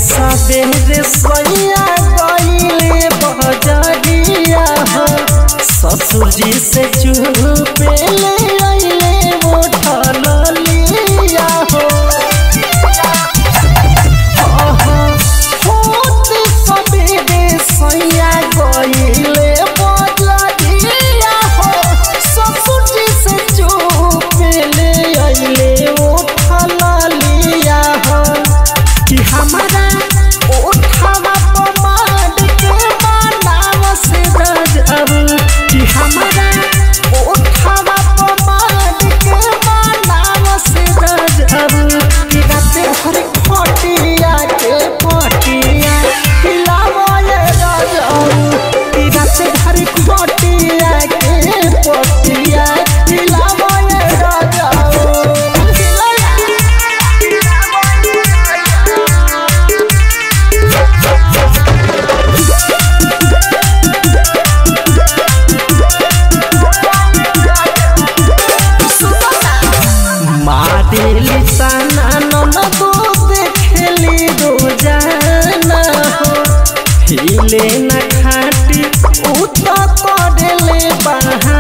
सबेरे सैया गईले बजरिया हो ससुर जी से चुपे ले आइले उठल लिया हो होते सबेरे सैया गईले बजरिया हो ससुर जी से चुपे ले आइले उठल लिया हो कि हमारा उठावा पमाड के बनाव से रजब कि हमारा उठावा पमाड के बनाव से रजब कि राते भर खटिया के पटिया हिलावो ये रजब कि राते भर खटिया के पटिया हिलावो ये रजब दिली ताना ननदो देखली रोजाना हो हिले न खाटी उत करेले बहा